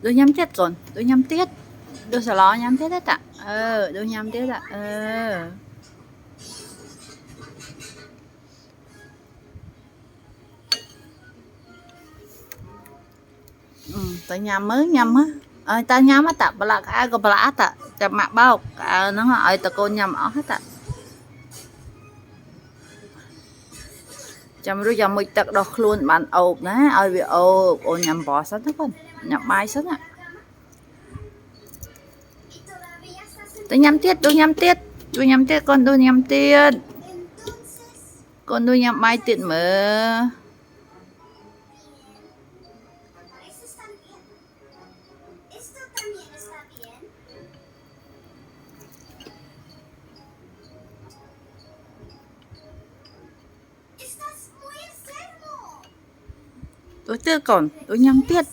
Đôi nhắm tiết còn, đôi nhắm tiết. Đôi xà lò nhắm tiết hết ạ. Đôi nhắm tiết ạ. Ta nhắm mới nhắm á. Ta nhắm á tạ, bà lạc ai có bà lạc tạ. Chà mạc bao, nó hỏi ta cô nhắm ó hết ạ. Chà rồi giờ mình tật đọc luôn bạn ộp ná, ơi vì ộp, ô nhắm bỏ sẵn đó con. Nhắm mai sẵn ạ. Tôi nhắm tiết, tôi nhắm tiết. Tôi nhắm tiết, con tôi nhắm tiết. Con tôi nhắm mai tiết mở. Tôi tiết còn, tôi nhắm tiết.